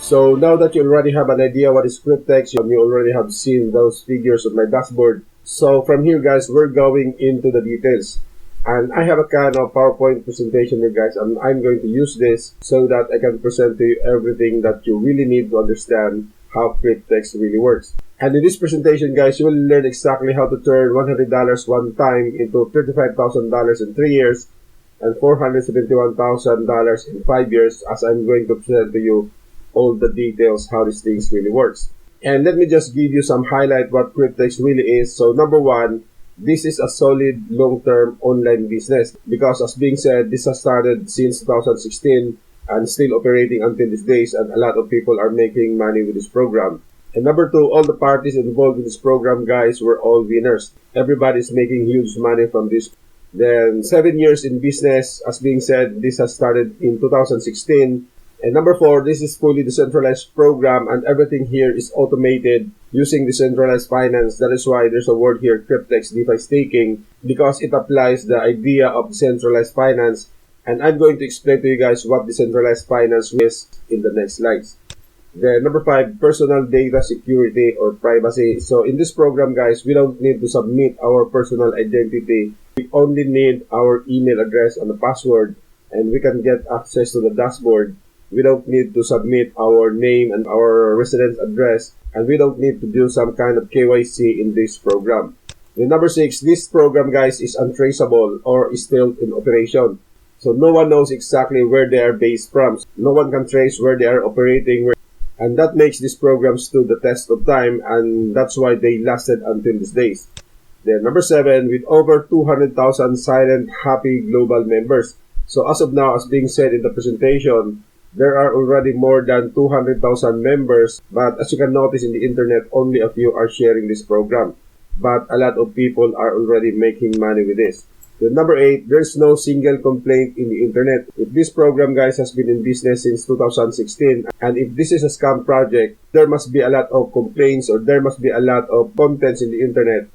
So now that you already have an idea what is Cryptex, you already have seen those figures on my dashboard. So from here guys, we're going into the details. And I have a kind of PowerPoint presentation here guys, and I'm going to use this so that I can present to you everything that you really need to understand how Cryptex really works. And in this presentation guys, you will learn exactly how to turn $100 one time into $35,000 in 3 years and $471,000 in 5 years, as I'm going to present to you all the details how these things really works. And let me just give you some highlight what Cryptex really is. So number one, this is a solid long-term online business because as being said, this has started since 2016 and still operating until these days, and a lot of people are making money with this program. And number two, all the parties involved in this program guys were all winners. Everybody's making huge money from this. Then 7 years in business, as being said, this has started in 2016. And number four, this is fully decentralized program and everything here is automated using decentralized finance. That is why there's a word here, Cryptex DeFi Staking, because it applies the idea of decentralized finance. And I'm going to explain to you guys what decentralized finance is in the next slides. Then number five, personal data security or privacy. So in this program guys, we don't need to submit our personal identity. We only need our email address and the password, and we can get access to the dashboard. We don't need to submit our name and our residence address, and we don't need to do some kind of KYC in this program. Then number six, this program guys is untraceable or is still in operation. So no one knows exactly where they are based from. No one can trace where they are operating, and that makes these programs stood the test of time, and that's why they lasted until these days. Then number seven, with over 200,000 silent, happy global members. So as of now, as being said in the presentation, there are already more than 200,000 members, but as you can notice in the internet, only a few are sharing this program. But a lot of people are already making money with this. Then number eight, there's no single complaint in the internet. If this program guys has been in business since 2016, and if this is a scam project, there must be a lot of complaints or there must be a lot of contents in the internet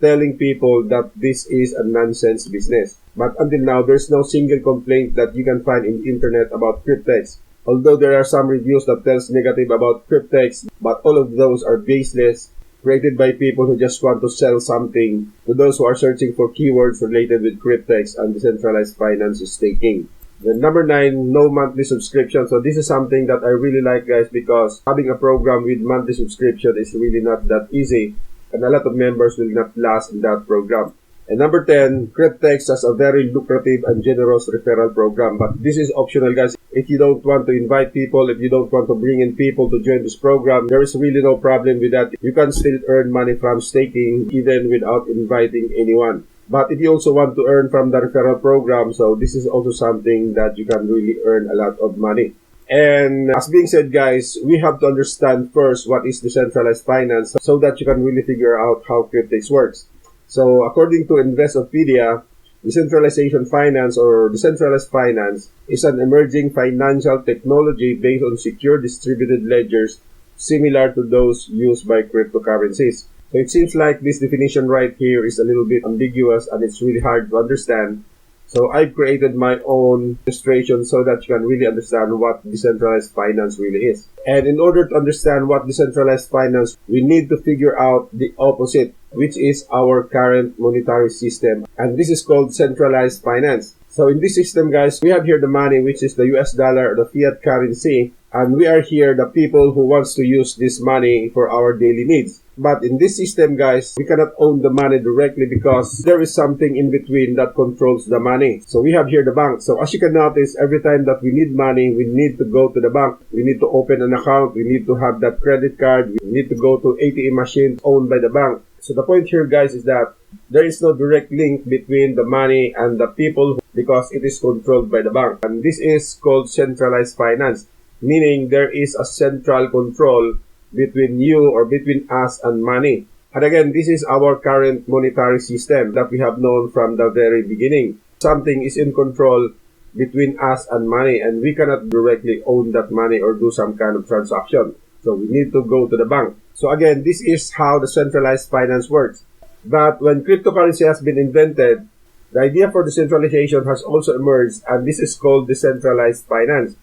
telling people that this is a nonsense business. But until now, there's no single complaint that you can find in the internet about Cryptex. Although there are some reviews that tells negative about Cryptex, but all of those are baseless, created by people who just want to sell something to those who are searching for keywords related with Cryptex and decentralized finance staking. Then number nine, no monthly subscription. So this is something that I really like guys, because having a program with monthly subscription is really not that easy, and a lot of members will not last in that program. And number 10, Cryptex has a very lucrative and generous referral program. But this is optional guys. If you don't want to invite people, if you don't want to bring in people to join this program, there is really no problem with that. You can still earn money from staking even without inviting anyone. But if you also want to earn from the referral program, so this is also something that you can really earn a lot of money. And as being said guys, we have to understand first what is decentralized finance so that you can really figure out how Cryptex works. So according to Investopedia, decentralization finance or decentralized finance is an emerging financial technology based on secure distributed ledgers similar to those used by cryptocurrencies. So it seems like this definition right here is a little bit ambiguous and it's really hard to understand. So I've created my own illustration so that you can really understand what decentralized finance really is. And in order to understand what decentralized finance, we need to figure out the opposite, which is our current monetary system. And this is called centralized finance. So in this system, guys, we have here the money, which is the US dollar, the fiat currency. And we are here the people who wants to use this money for our daily needs. But in this system, guys, we cannot own the money directly because there is something in between that controls the money. So we have here the bank. So as you can notice, every time that we need money, we need to go to the bank. We need to open an account. We need to have that credit card. We need to go to ATM machine owned by the bank. So the point here, guys, is that there is no direct link between the money and the people because it is controlled by the bank. And this is called centralized finance, meaning there is a central control between you or between us and money. And again, this is our current monetary system that we have known from the very beginning. Something is in control between us and money, and we cannot directly own that money or do some kind of transaction. So we need to go to the bank. So again, this is how the centralized finance works. But when cryptocurrency has been invented, the idea for decentralization has also emerged, and this is called decentralized finance.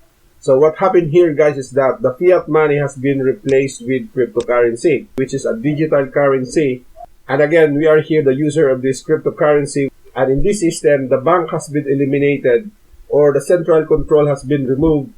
So what happened here, guys, is that the fiat money has been replaced with cryptocurrency, which is a digital currency. And again, we are here the user of this cryptocurrency. And in this system, the bank has been eliminated, or the central control has been removed,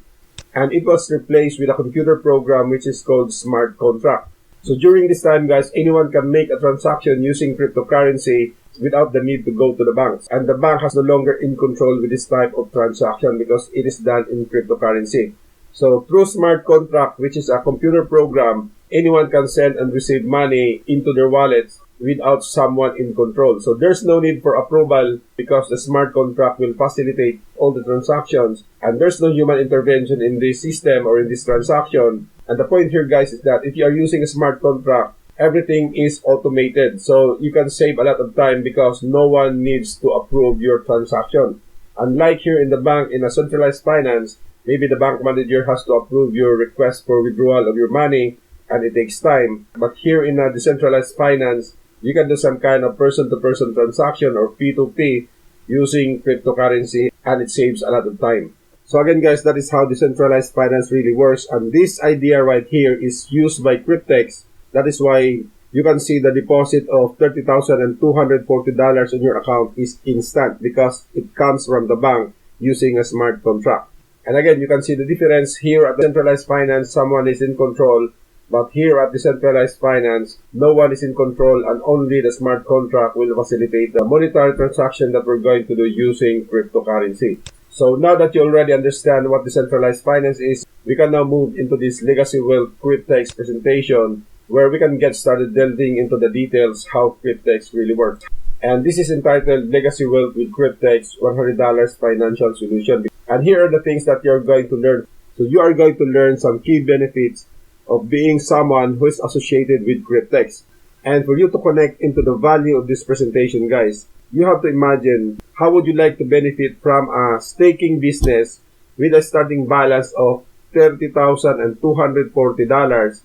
and it was replaced with a computer program which is called smart contract. So during this time, guys, anyone can make a transaction using cryptocurrency without the need to go to the banks. And the bank has no longer in control with this type of transaction because it is done in cryptocurrency. So through smart contract, which is a computer program, anyone can send and receive money into their wallets without someone in control. So there's no need for approval because the smart contract will facilitate all the transactions, and there's no human intervention in this system or in this transaction. And the point here, guys, is that if you are using a smart contract, everything is automated. So you can save a lot of time because no one needs to approve your transaction. Unlike here in the bank, in a centralized finance, maybe the bank manager has to approve your request for withdrawal of your money, and it takes time. But here in a decentralized finance, you can do some kind of person-to-person transaction or P2P using cryptocurrency, and it saves a lot of time. So again, guys, that is how decentralized finance really works. And this idea right here is used by Cryptex. That is why you can see the deposit of $30,240 on your account is instant because it comes from the bank using a smart contract. And again, you can see the difference here at centralized finance, someone is in control. But here at decentralized finance, no one is in control, and only the smart contract will facilitate the monetary transaction that we're going to do using cryptocurrency. So now that you already understand what decentralized finance is, we can now move into this Legacy Wealth Cryptex presentation where we can get started delving into the details how Cryptex really works. And this is entitled Legacy Wealth with Cryptex $100 Financial Solution. And here are the things that you're going to learn. So you are going to learn some key benefits of being someone who is associated with Cryptex. And for you to connect into the value of this presentation, guys, you have to imagine how would you like to benefit from a staking business with a starting balance of $30,240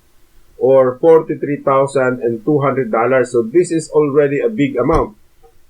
or $43,200. So this is already a big amount,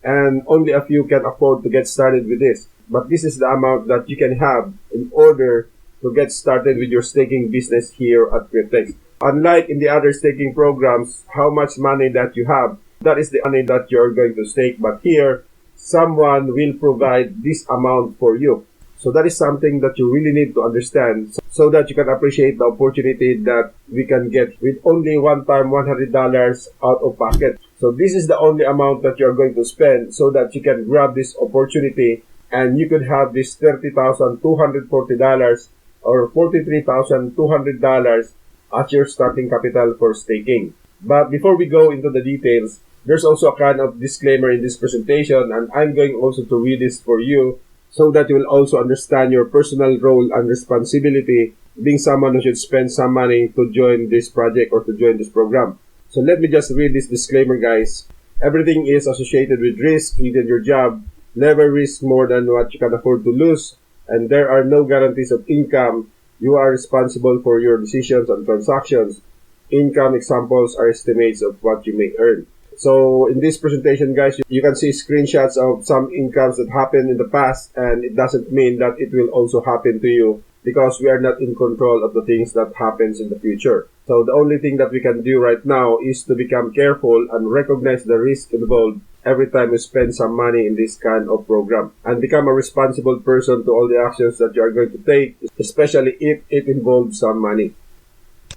and only a few can afford to get started with this. But this is the amount that you can have in order to get started with your staking business here at Cryptex. Unlike in the other staking programs, how much money that you have, that is the money that you're going to stake. But here, someone will provide this amount for you. So that is something that you really need to understand so that you can appreciate the opportunity that we can get with only one time $100 out of pocket. So this is the only amount that you're going to spend so that you can grab this opportunity and you could have this $30,240 or $43,200 as your starting capital for staking. But before we go into the details, there's also a kind of disclaimer in this presentation, and I'm going also to read this for you so that you will also understand your personal role and responsibility being someone who should spend some money to join this project or to join this program. So let me just read this disclaimer, guys. Everything is associated with risk, even your job. Never risk more than what you can afford to lose, and there are no guarantees of income. You are responsible for your decisions and transactions. Income examples are estimates of what you may earn. So in this presentation, guys, you can see screenshots of some incomes that happened in the past, and it doesn't mean that it will also happen to you because we are not in control of the things that happens in the future. So the only thing that we can do right now is to become careful and recognize the risk involved every time you spend some money in this kind of program, and become a responsible person to all the actions that you are going to take, especially if it involves some money.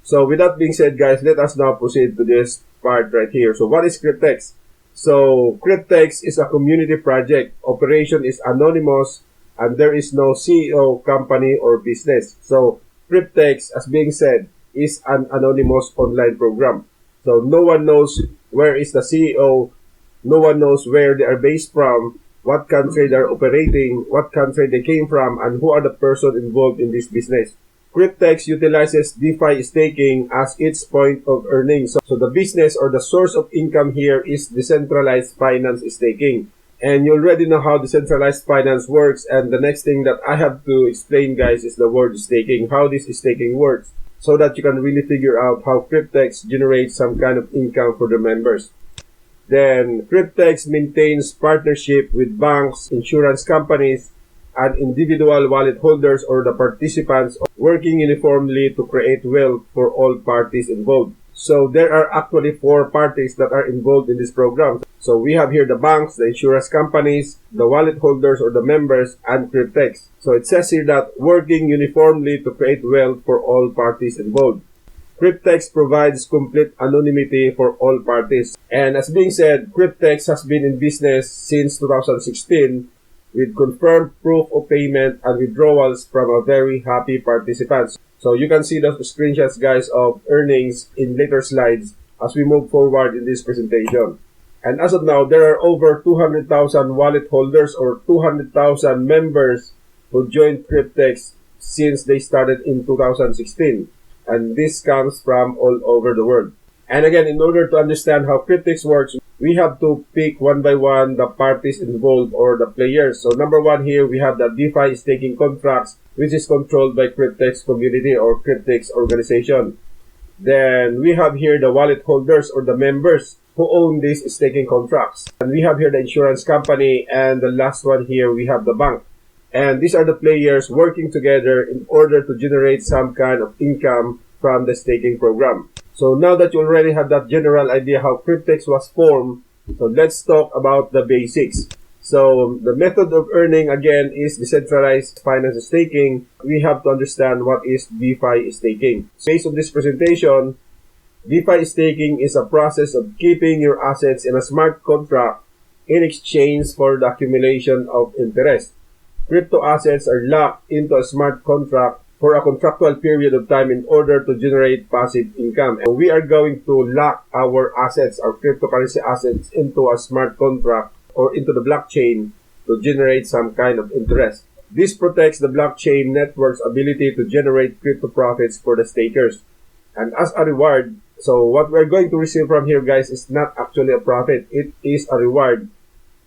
So with that being said, guys, let us now proceed to this part right here. So what is Cryptex? So Cryptex is a community project. Operation is anonymous, and there is no CEO, company, or business. So Cryptex, as being said, is an anonymous online program. So no one knows where is the CEO, no one knows where they are based from, what country they are operating, what country they came from, and who are the person involved in this business. Cryptex utilizes DeFi staking as its point of earnings. So the business or the source of income here is decentralized finance staking. And you already know how decentralized finance works. And the next thing that I have to explain, guys, is the word staking, how this staking works, so that you can really figure out how Cryptex generates some kind of income for the members. Then Cryptex maintains partnership with banks, insurance companies, and individual wallet holders or the participants working uniformly to create wealth for all parties involved. So there are actually 4 parties that are involved in this program. So we have here the banks, the insurance companies, the wallet holders or the members, and Cryptex. So it says here that working uniformly to create wealth for all parties involved. Cryptex provides complete anonymity for all parties. And as being said, Cryptex has been in business since 2016 with confirmed proof of payment and withdrawals from a very happy participants. So you can see those screenshots, guys, of earnings in later slides as we move forward in this presentation. And as of now, there are over 200,000 wallet holders or 200,000 members who joined Cryptex since they started in 2016. And this comes from all over the world. And again, in order to understand how Cryptex works, we have to pick one by one the parties involved or the players. So number 1 here, we have the DeFi staking contracts, which is controlled by Cryptex community or Cryptex organization. Then we have here the wallet holders or the members who own these staking contracts. And we have here the insurance company, and the last one here, we have the bank. And these are the players working together in order to generate some kind of income from the staking program. So now that you already have that general idea how Cryptex was formed, so let's talk about the basics. So the method of earning again is decentralized finance staking. We have to understand what is DeFi staking. Based on this presentation, DeFi staking is a process of keeping your assets in a smart contract in exchange for the accumulation of interest. Crypto assets are locked into a smart contract for a contractual period of time in order to generate passive income. And we are going to lock our assets, our cryptocurrency assets, into a smart contract or into the blockchain to generate some kind of interest. This protects the blockchain network's ability to generate crypto profits for the stakers. And as a reward, so what we're going to receive from here, guys, is not actually a profit. It is a reward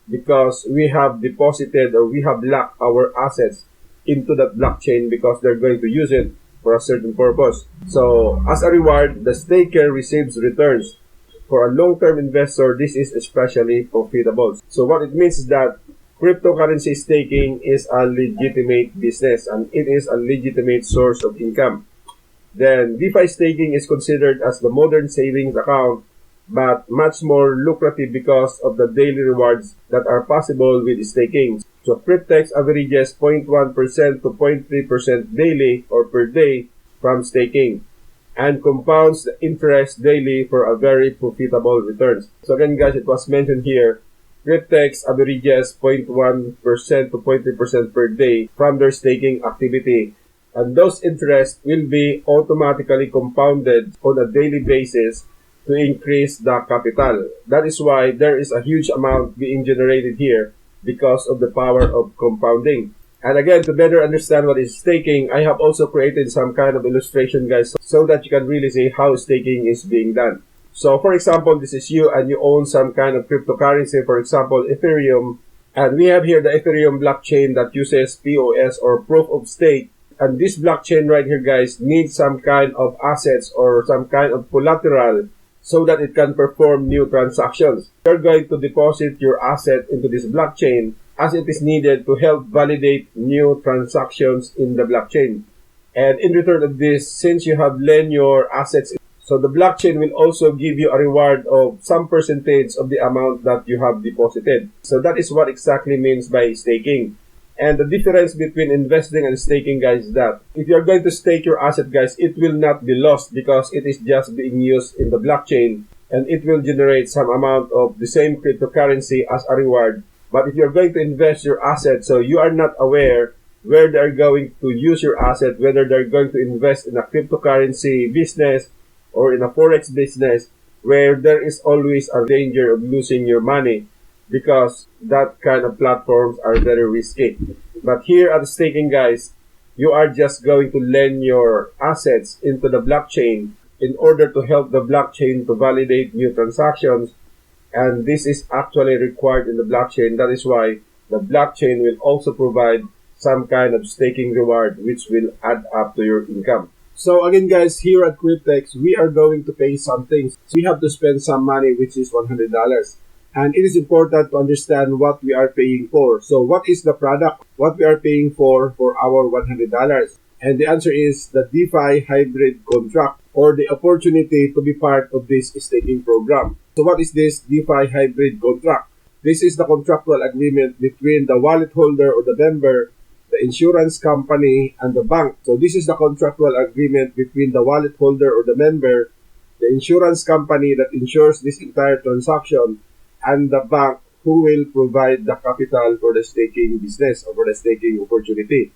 because we have deposited or we have locked our assets into that blockchain because they're going to use it for a certain purpose. So as a reward, the staker receives returns. For a long-term investor, this is especially profitable. So what it means is that cryptocurrency staking is a legitimate business and it is a legitimate source of income. Then DeFi staking is considered as the modern savings account, but much more lucrative because of the daily rewards that are possible with staking. So Cryptex averages 0.1% to 0.3% daily or per day from staking and compounds the interest daily for a very profitable returns. So again, guys, it was mentioned here, Cryptex averages 0.1% to 0.3% per day from their staking activity. And those interests will be automatically compounded on a daily basis to increase the capital. That is why there is a huge amount being generated here because of the power of compounding. And again, to better understand what is staking, I have also created some kind of illustration, guys, so that you can really see how staking is being done. So for example, this is you and you own some kind of cryptocurrency, for example, Ethereum. And we have here the Ethereum blockchain that uses POS or proof of stake. And this blockchain right here, guys, needs some kind of assets or some kind of collateral so that it can perform new transactions. You're going to deposit your asset into this blockchain as it is needed to help validate new transactions in the blockchain. And in return of this, since you have lent your assets, so the blockchain will also give you a reward of some percentage of the amount that you have deposited. So that is what exactly means by staking. And the difference between investing and staking, guys, is that if you're going to stake your asset, guys, it will not be lost because it is just being used in the blockchain and it will generate some amount of the same cryptocurrency as a reward. But if you're going to invest your asset, so you are not aware where they're going to use your asset, whether they're going to invest in a cryptocurrency business or in a forex business, where there is always a danger of losing your money because that kind of platforms are very risky. But here at staking, guys, you are just going to lend your assets into the blockchain in order to help the blockchain to validate new transactions. And this is actually required in the blockchain. That is why the blockchain will also provide some kind of staking reward which will add up to your income. So again, guys, here at Cryptex, we are going to pay some things. We have to spend some money, which is $100. And it is important to understand what we are paying for. So what is the product? What we are paying for our $100? And the answer is the DeFi hybrid contract, or the opportunity to be part of this staking program. So what is this DeFi hybrid contract? This is the contractual agreement between the wallet holder or the member, the insurance company, and the bank. So this is the contractual agreement between the wallet holder or the member, the insurance company that insures this entire transaction, and the bank who will provide the capital for the staking business or for the staking opportunity.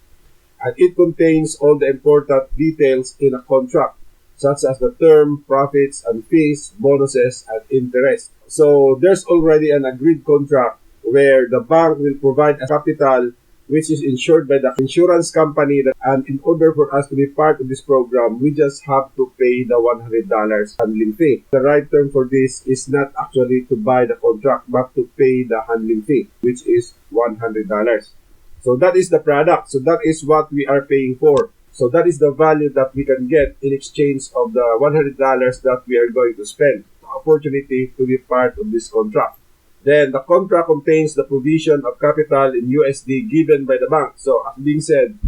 And it contains all the important details in a contract, such as the term, profits and fees, bonuses, and interest. So there's already an agreed contract where the bank will provide a capital which is insured by the insurance company, and in order for us to be part of this program, we just have to pay the $100 handling fee. The right term for this is not actually to buy the contract, but to pay the handling fee, which is $100. So that is the product. So that is what we are paying for. So that is the value that we can get in exchange of the $100 that we are going to spend. The opportunity to be part of this contract. Then the contract contains the provision of capital in USD given by the bank. So as being said,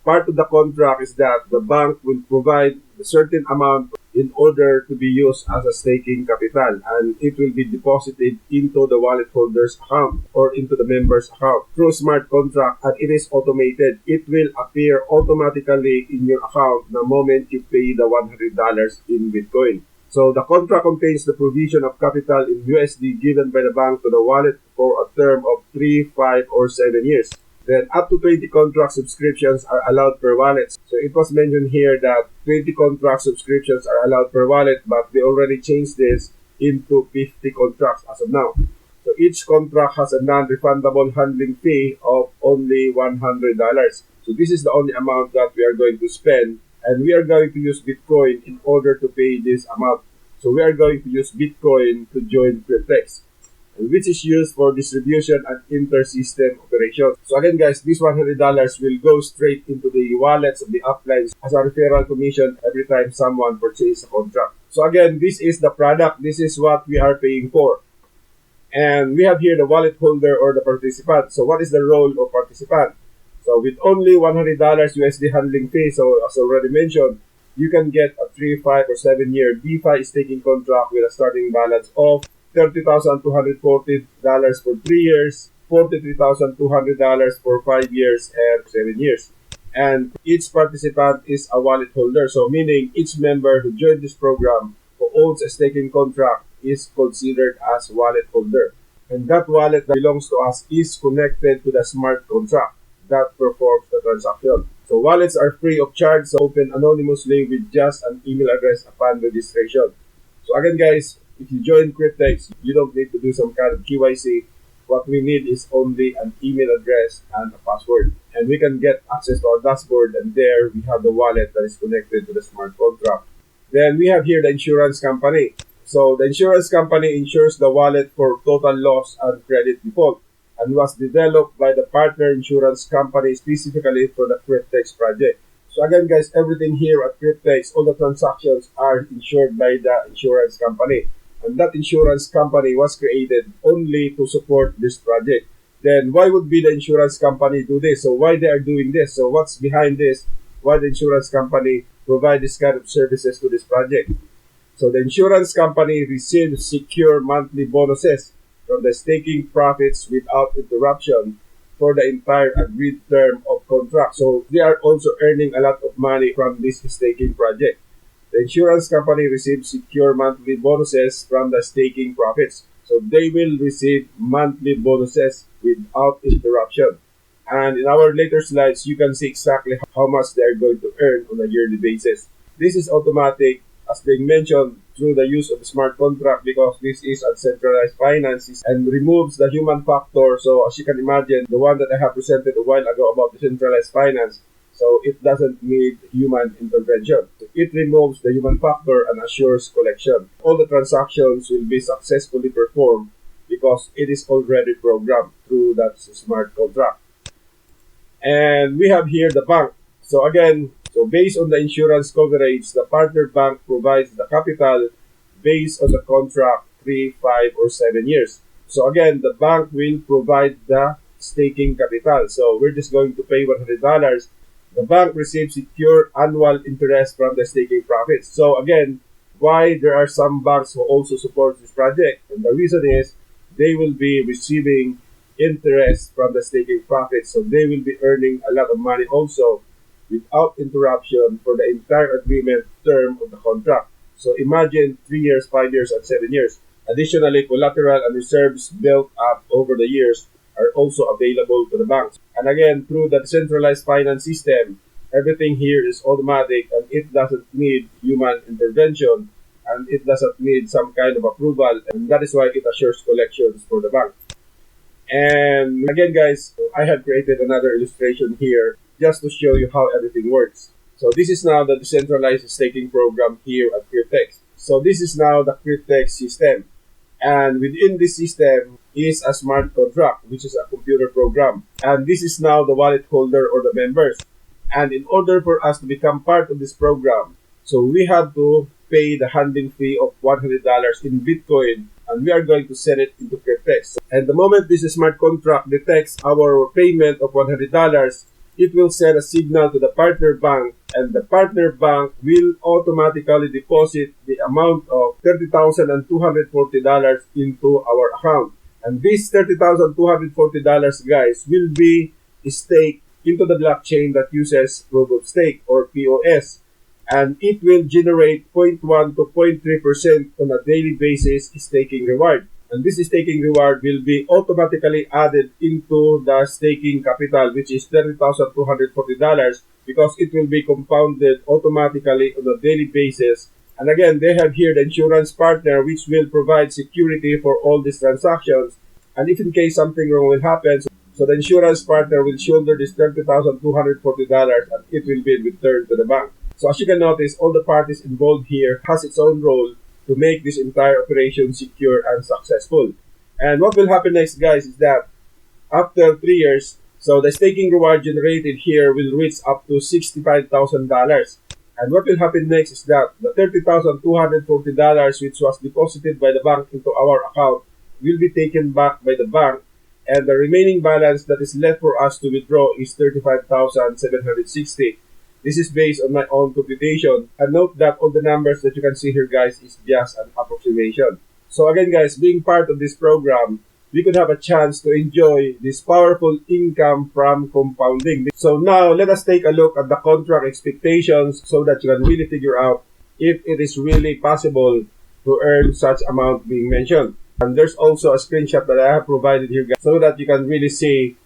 part of the contract is that the bank will provide a certain amount in order to be used as a staking capital, and it will be deposited into the wallet holder's account or into the member's account through smart contract, and it is automated. It will appear automatically in your account the moment you pay the $100 in Bitcoin. So the contract contains the provision of capital in USD given by the bank to the wallet for a term of 3, 5, or 7 years. Then up to 20 contract subscriptions are allowed per wallet. So it was mentioned here that 20 contract subscriptions are allowed per wallet, but they already changed this into 50 contracts as of now. So each contract has a non-refundable handling fee of only $100. So this is the only amount that we are going to spend, and we are going to use Bitcoin in order to pay this amount. So we are going to use Bitcoin to join Cryptex, which is used for distribution and inter-system operations. So again guys, this $100 will go straight into the wallets of the uplines as a referral commission every time someone purchases a contract. So again, this is the product. This is what we are paying for. And we have here the wallet holder or the participant. So what is the role of participant? So with only $100 USD handling fee, so as already mentioned, you can get a 3, 5, or 7 year DeFi staking contract with a starting balance of $30,240 for 3 years, $43,200 for 5 years, and 7 years. And each participant is a wallet holder, so meaning each member who joined this program who owns a staking contract is considered as wallet holder. And that wallet that belongs to us is connected to the smart contract that performs the transaction. So wallets are free of charge, so open anonymously with just an email address upon registration. So again guys, if you join Cryptex, you don't need to do some kind of KYC. What we need is only an email address and a password. And we can get access to our dashboard, and there we have the wallet that is connected to the smart contract. Then we have here the insurance company. So the insurance company insures the wallet for total loss and credit default, and was developed by the partner insurance company specifically for the Cryptex project. So again guys, everything here at Cryptex, all the transactions are insured by the insurance company. And that insurance company was created only to support this project. Then why would be the insurance company do this? So why they are doing this? So what's behind this? Why the insurance company provide this kind of services to this project? So the insurance company receives secure monthly bonuses from the staking profits without interruption for the entire agreed term of contract. So they are also earning a lot of money from this staking project. The insurance company receives secure monthly bonuses from the staking profits. So they will receive monthly bonuses without interruption. And in our later slides, you can see exactly how much they are going to earn on a yearly basis. This is automatic, as being mentioned, through the use of the smart contract, because this is decentralized finances and removes the human factor. So as you can imagine, the one that I have presented a while ago about decentralized finance, so it doesn't need human intervention. It removes the human factor and assures collection. All the transactions will be successfully performed because it is already programmed through that smart contract. And we have here the bank. So again, based on the insurance coverage, the partner bank provides the capital based on the contract 3, 5, or 7 years. So again, the bank will provide the staking capital. So we're just going to pay $100. The bank receives secure annual interest from the staking profits. So again, why there are some banks who also support this project? And the reason is they will be receiving interest from the staking profits. So they will be earning a lot of money also without interruption for the entire agreement term of the contract. So imagine 3 years, 5 years, and 7 years. Additionally, collateral and reserves built up over the years are also available to the banks. And again, through the decentralized finance system, everything here is automatic and it doesn't need human intervention and it doesn't need some kind of approval, and that is why it assures collections for the bank. And again, guys, I have created another illustration here just to show you how everything works. So this is now the decentralized staking program here at Cryptex. So this is now the Cryptex system. And within this system is a smart contract, which is a computer program. And this is now the wallet holder or the members. And in order for us to become part of this program, so we have to pay the handling fee of $100 in Bitcoin, and we are going to send it into Cryptex. And the moment this smart contract detects our payment of $100, it will send a signal to the partner bank, and the partner bank will automatically deposit the amount of $30,240 into our account. And this $30,240, guys, will be staked into the blockchain that uses proof of stake or POS. And it will generate 0.1 to 0.3% on a daily basis staking reward. And this staking reward will be automatically added into the staking capital, which is $30,240, because it will be compounded automatically on a daily basis. And again, they have here the insurance partner, which will provide security for all these transactions. And if in case something wrong will happen, so the insurance partner will shoulder this $30,240 and it will be returned to the bank. So as you can notice, all the parties involved here has its own role to make this entire operation secure and successful. And what will happen next, guys, is that after 3 years, so the staking reward generated here will reach up to $65,000. And what will happen next is that the $30,240, which was deposited by the bank into our account, will be taken back by the bank, and the remaining balance that is left for us to withdraw is $35,760. This is based on my own computation. And note that all the numbers that you can see here, guys, is just an approximation. So again, guys, being part of this program, we could have a chance to enjoy this powerful income from compounding. So now, let us take a look at the contract expectations so that you can really figure out if it is really possible to earn such amount being mentioned. And there's also a screenshot that I have provided here, guys, so that you can really see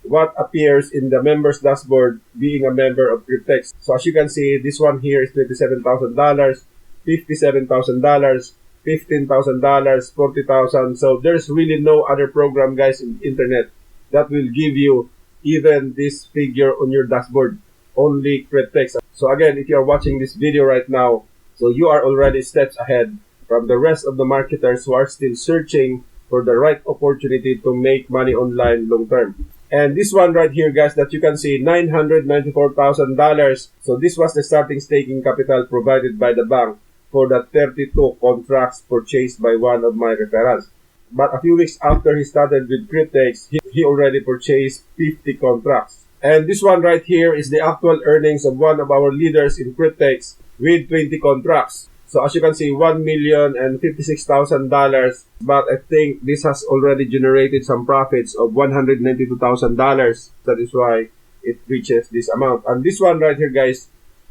what appears in the members dashboard being a member of Cryptex. So as you can see, this one here is $27,000, $57,000, $15,000, $40,000. So there's really no other program, guys, in the internet that will give you even this figure on your dashboard. Only Cryptex. So again, if you are watching this video right now, so you are already steps ahead from the rest of the marketers who are still searching for the right opportunity to make money online long term. And this one right here, guys, that you can see, $994,000. So this was the starting staking capital provided by the bank for the 32 contracts purchased by one of my referrals. But a few weeks after he started with Cryptex, he already purchased 50 contracts. And this one right here is the actual earnings of one of our leaders in Cryptex with 20 contracts. So as you can see, $1,056,000, but I think this has already generated some profits of $192,000. That is why it reaches this amount. And this one right here, guys,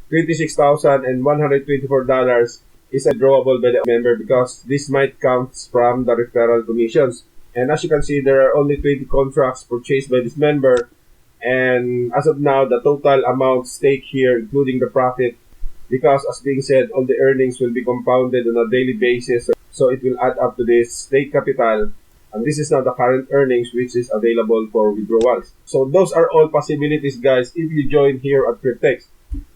$26,124 is withdrawable by the member because this might count from the referral commissions. And as you can see, there are only 20 contracts purchased by this member. And as of now, the total amount stake here, including the profit, because as being said, all the earnings will be compounded on a daily basis, so it will add up to this stake capital, and this is now the current earnings which is available for withdrawals. So those are all possibilities, guys, if you join here at Cryptex.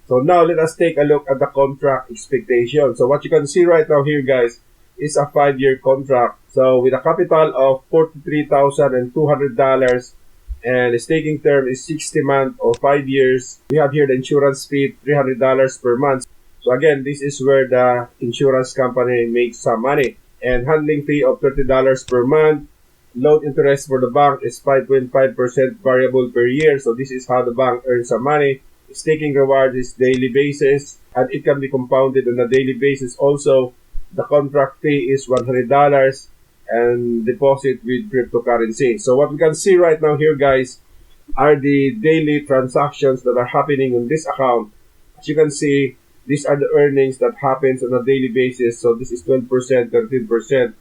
So now let us take a look at the contract expectation. So what you can see right now here, guys, is a 5-year contract. So with a capital of $43,200, and the staking term is 60 months or 5 years. We have here the insurance fee, $300 per month. So again, this is where the insurance company makes some money. And handling fee of $30 per month. Loan interest for the bank is 5.5% variable per year. So this is how the bank earns some money. Staking reward is daily basis, and it can be compounded on a daily basis also. The contract fee is $100 and deposit with cryptocurrency. So what we can see right now here, guys, are the daily transactions that are happening on this account. As you can see, these are the earnings that happens on a daily basis. So this is 12%, 13%,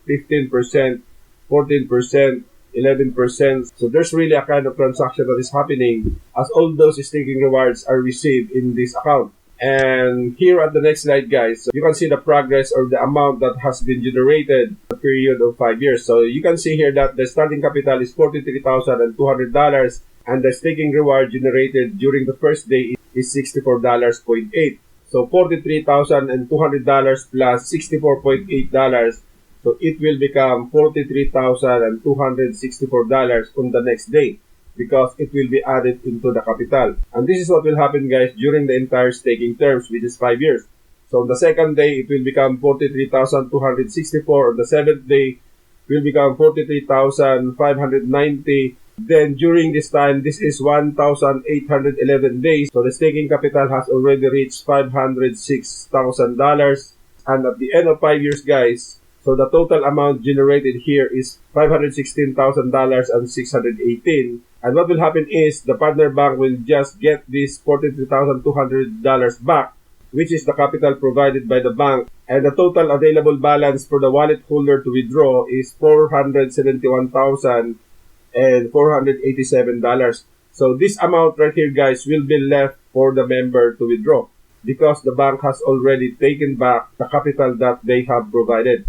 15%, 14%, 11%. So there's really a kind of transaction that is happening as all those staking rewards are received in this account. And here at the next slide, guys, you can see the progress or the amount that has been generated in a period of 5 years. So you can see here that the starting capital is $43,200 and the staking reward generated during the first day is $64.8. So $43,200 plus $64.8. So it will become $43,264 on the next day, because it will be added into the capital. And this is what will happen, guys, during the entire staking terms, which is 5 years. So on the second day, it will become 43,264. On the seventh day, it will become 43,590. Then during this time, this is 1,811 days. So the staking capital has already reached $506,000. And at the end of 5 years, guys, so the total amount generated here is $516,000 and 618. And what will happen is the partner bank will just get this $43,200 back, which is the capital provided by the bank. And the total available balance for the wallet holder to withdraw is $471,487. So this amount right here, guys, will be left for the member to withdraw because the bank has already taken back the capital that they have provided.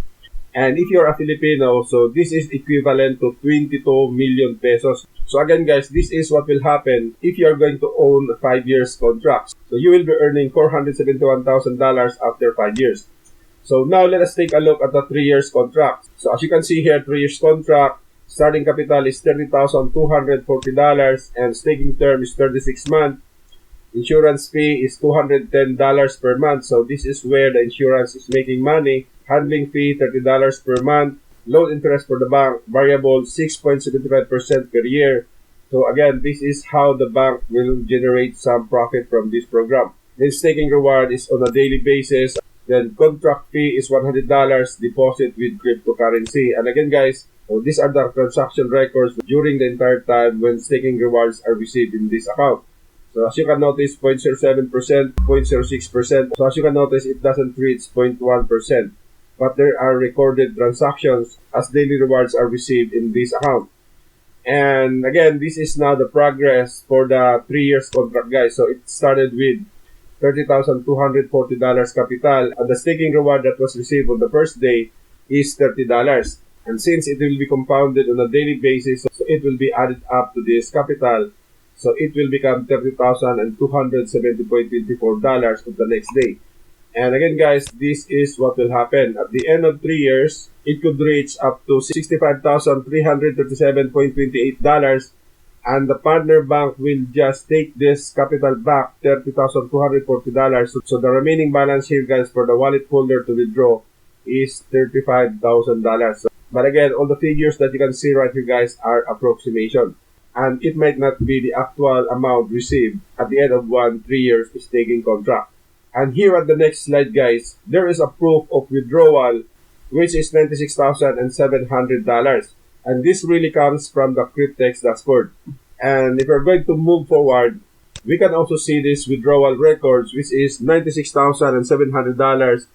And if you're a Filipino, so this is equivalent to 22 million pesos. So again, guys, this is what will happen if you're going to own a 5 years contract. So you will be earning $471,000 after 5 years. So now let us take a look at the 3 years contract. So as you can see here, 3 years contract, starting capital is $30,240 and staking term is 36 months. Insurance fee is $210 per month. So this is where the insurance is making money. Handling fee, $30 per month. Loan interest for the bank, variable 6.75% per year. So again, this is how the bank will generate some profit from this program. Then staking reward is on a daily basis. Then contract fee is $100, deposit with cryptocurrency. And again, guys, so these are the transaction records during the entire time when staking rewards are received in this account. So as you can notice, 0.07%, 0.06%. So as you can notice, it doesn't reach 0.1%. But there are recorded transactions as daily rewards are received in this account. And again, this is now the progress for the 3 years contract, guys. So it started with $30,240 capital, and the staking reward that was received on the first day is $30. And since it will be compounded on a daily basis, so it will be added up to this capital. So it will become $30,270.24 on the next day. And again, guys, this is what will happen. At the end of 3 years, it could reach up to $65,337.28. And the partner bank will just take this capital back, $30,240. So the remaining balance here, guys, for the wallet holder to withdraw is $35,000. But again, all the figures that you can see right here, guys, are approximation. And it might not be the actual amount received at the end of 3 years staking contract. And here at the next slide, guys, there is a proof of withdrawal, which is $96,700. And this really comes from the Cryptex dashboard. And if we're going to move forward, we can also see this withdrawal records, which is $96,700.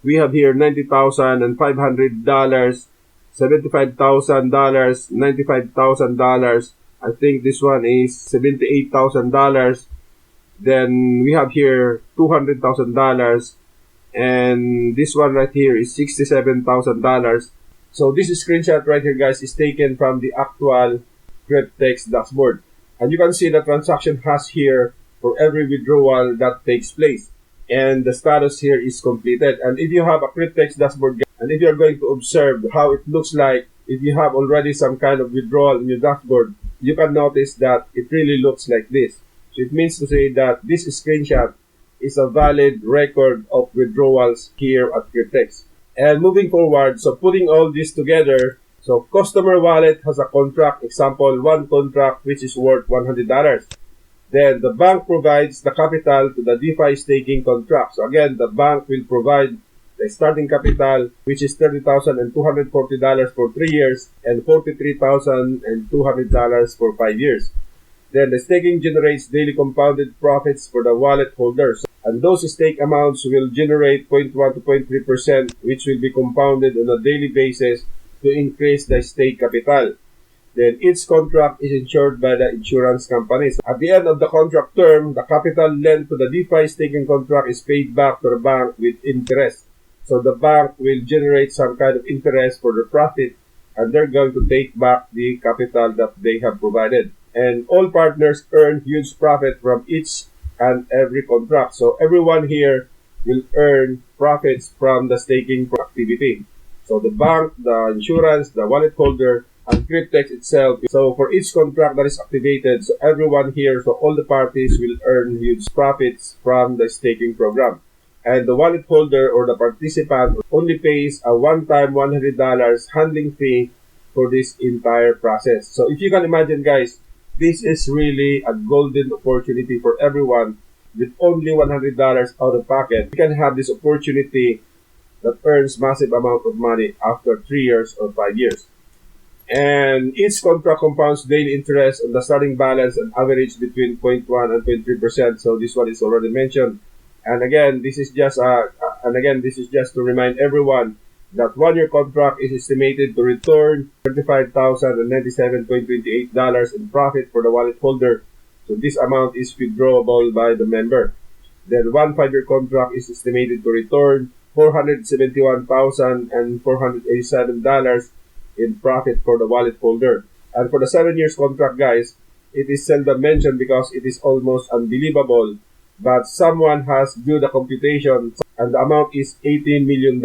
We have here $90,500, $75,000, $95,000. I think this one is $78,000. Then we have here $200,000, and this one right here is $67,000. So this screenshot right here, guys, is taken from the actual Cryptex dashboard. And you can see the transaction has here for every withdrawal that takes place. And the status here is completed. And if you have a Cryptex dashboard, and if you're going to observe how it looks like, if you have already some kind of withdrawal in your dashboard, you can notice that it really looks like this. So it means to say that this screenshot is a valid record of withdrawals here at Cryptex. And moving forward, so putting all this together, So customer wallet has a contract, example, one contract which is worth $100. Then the bank provides the capital to the DeFi staking contract. So again, the bank will provide the starting capital, which is $30,240 for 3 years and $43,200 for 5 years. Then the staking generates daily compounded profits for the wallet holders. And those stake amounts will generate 0.1 to 0.3%, which will be compounded on a daily basis to increase the stake capital. Then each contract is insured by the insurance companies. At the end of the contract term, the capital lent to the DeFi staking contract is paid back to the bank with interest. So the bank will generate some kind of interest for the profit, and they're going to take back the capital that they have provided. And all partners earn huge profit from each and every contract. So everyone here will earn profits from the staking activity. So the bank, the insurance, the wallet holder, and Cryptex itself. So for each contract that is activated, so everyone here, so all the parties will earn huge profits from the staking program. And the wallet holder or the participant only pays a one-time $100 handling fee for this entire process. So if you can imagine, guys, this is really a golden opportunity for everyone. With only $100 out of pocket, you can have this opportunity that earns massive amount of money after 3 years or 5 years. And each contract compounds daily interest on the starting balance and average between 0.1 and 0.3%. So this one is already mentioned. And again, this is just to remind everyone that 1-year contract is estimated to return $35,097.28 in profit for the wallet holder. So this amount is withdrawable by the member. Then 1 5-year contract is estimated to return $471,487 in profit for the wallet holder. And for the 7 years contract, guys, it is seldom mentioned because it is almost unbelievable. But someone has do the computation, and the amount is $18 million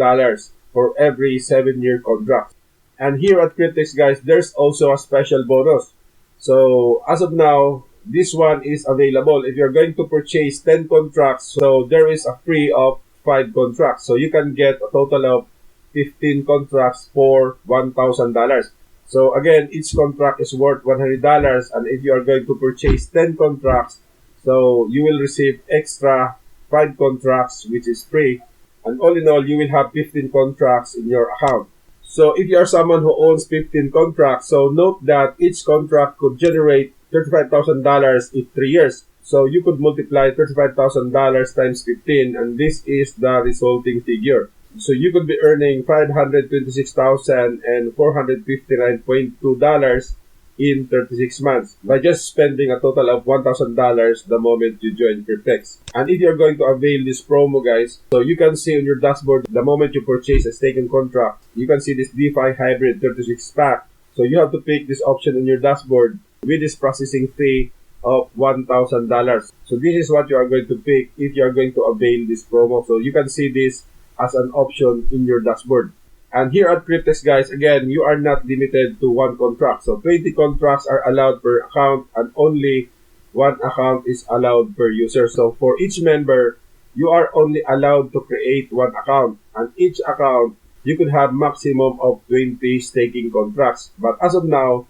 for every 7-year contract. And here at Cryptex, guys, there's also a special bonus. So as of now, this one is available. If you're going to purchase 10 contracts, so there is a free of 5 contracts. So you can get a total of 15 contracts for $1,000. So again, each contract is worth $100, and if you are going to purchase 10 contracts, so you will receive extra 5 contracts, which is free. And all in all, you will have 15 contracts in your account. So if you are someone who owns 15 contracts, so note that each contract could generate $35,000 in 3 years. So you could multiply $35,000 times 15, and this is the resulting figure. So you could be earning $526,459.2 in 36 months by just spending a total of $1,000 the moment you join Cryptex. And if you're going to avail this promo, guys, so you can see on your dashboard the moment you purchase a staking contract, you can see this DeFi Hybrid 36 pack. So you have to pick this option on your dashboard with this processing fee of $1,000. So this is what you are going to pick if you are going to avail this promo. So you can see this as an option in your dashboard. And here at Cryptex, guys, again, you are not limited to 1 contract. So 20 contracts are allowed per account, and only 1 account is allowed per user. So for each member, you are only allowed to create 1 account. And each account, you could have maximum of 20 staking contracts. But as of now,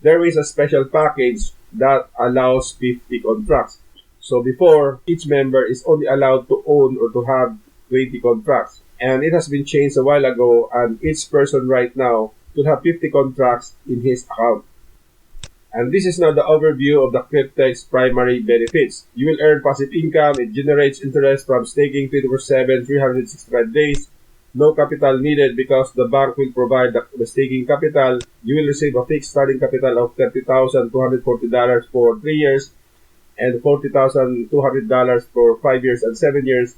there is a special package that allows 50 contracts. So before, each member is only allowed to own or to have 20 contracts. And it has been changed a while ago, and each person right now could have 50 contracts in his account. And this is now the overview of the Cryptex primary benefits. You will earn passive income. It generates interest from staking 24/7, 365 days. No capital needed because the bank will provide the staking capital. You will receive a fixed starting capital of $30,240 for 3 years and $40,200 for 5 years and 7 years.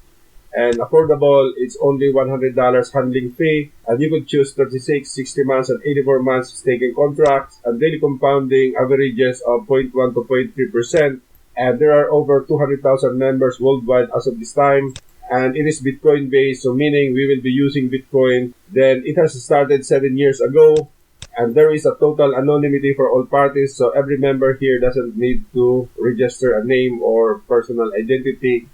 And affordable, it's only $100 handling fee, and you could choose 36, 60 months, and 84 months staking contracts, and daily compounding averages of 0.1 to 0.3%. And there are over 200,000 members worldwide as of this time, and it is Bitcoin based, so meaning we will be using Bitcoin. Then it has started 7 years ago, and there is a total anonymity for all parties, so every member here doesn't need to register a name or personal identity,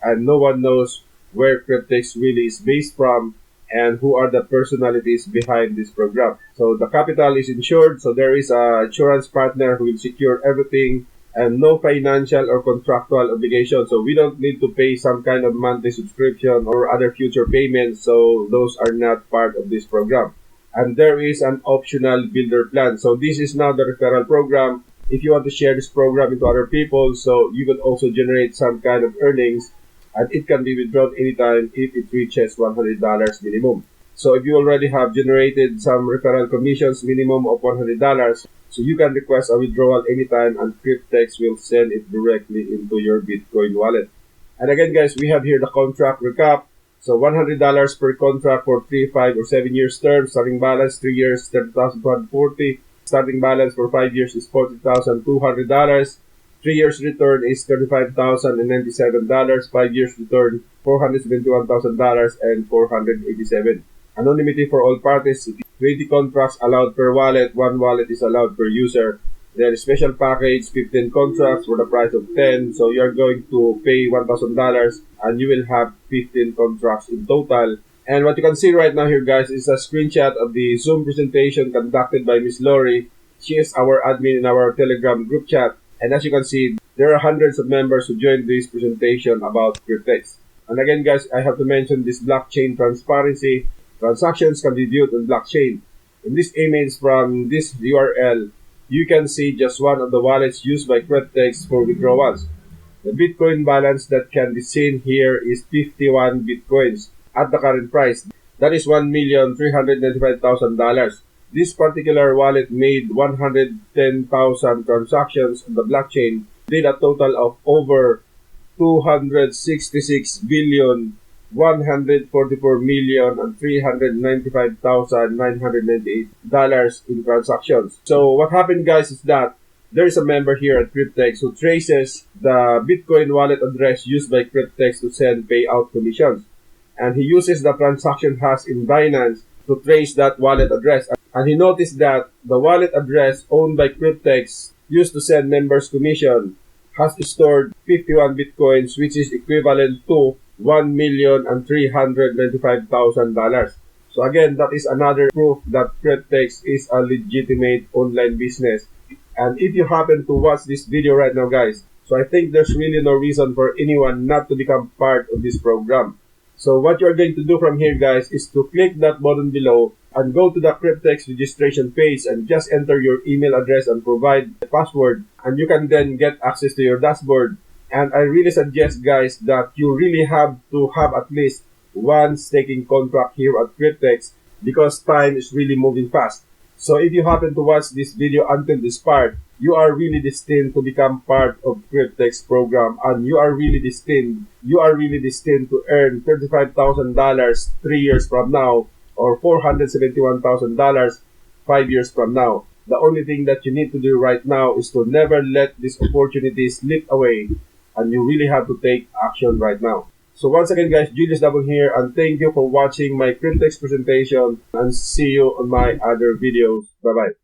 and no one knows where Cryptex really is based from, and who are the personalities behind this program. So the capital is insured, so there is a insurance partner who will secure everything, and no financial or contractual obligation. So we don't need to pay some kind of monthly subscription or other future payments, so those are not part of this program. And there is an optional builder plan. So this is now the referral program. If you want to share this program into other people, so you will also generate some kind of earnings, and it can be withdrawn anytime if it reaches $100 minimum. So if you already have generated some referral commissions minimum of $100, so you can request a withdrawal anytime, and Cryptex will send it directly into your Bitcoin wallet. And again guys, we have here the contract recap. So $100 per contract for 3, 5, or 7 years term. Starting balance 3 years, $30,240. Starting balance for 5 years is $40,200. 3 years return is $35,097. 5 years return $471,000 and $487. Anonymity for all parties. 20 contracts allowed per wallet. 1 wallet is allowed per user. Then special package, 15 contracts for the price of 10. So you're going to pay $1,000 and you will have 15 contracts in total. And what you can see right now here guys is a screenshot of the Zoom presentation conducted by Miss Lori. She is our admin in our Telegram group chat. And as you can see, there are hundreds of members who joined this presentation about Cryptex. And again guys, I have to mention this blockchain transparency. Transactions can be viewed on blockchain. In this image from this URL, you can see just one of the wallets used by Cryptex for withdrawals. The Bitcoin balance that can be seen here is 51 Bitcoins at the current price. That is $1,395,000. This particular wallet made 110,000 transactions on the blockchain, did a total of over $266,144,395,998 in transactions. So what happened guys is that there is a member here at Cryptex who traces the Bitcoin wallet address used by Cryptex to send payout commissions. And he uses the transaction hash in Binance to trace that wallet address. And he noticed that the wallet address owned by Cryptex used to send members commission has stored 51 Bitcoins, which is equivalent to $1,395,000. So again, that is another proof that Cryptex is a legitimate online business. And if you happen to watch this video right now guys, so I think there's really no reason for anyone not to become part of this program. So what you're going to do from here guys is to click that button below and go to the Cryptex registration page and just enter your email address and provide the password, and you can then get access to your dashboard. And I really suggest guys that you really have to have at least one staking contract here at Cryptex, because time is really moving fast. So if you happen to watch this video until this part, you are really destined to become part of Cryptex program, and you are really destined to earn $35,000 3 years from now, or $471,000 5 years from now. The only thing that you need to do right now is to never let this opportunity slip away, and you really have to take action right now. So once again guys, Julius Dabon here, and thank you for watching my Cryptex presentation, and see you on my other videos. Bye bye.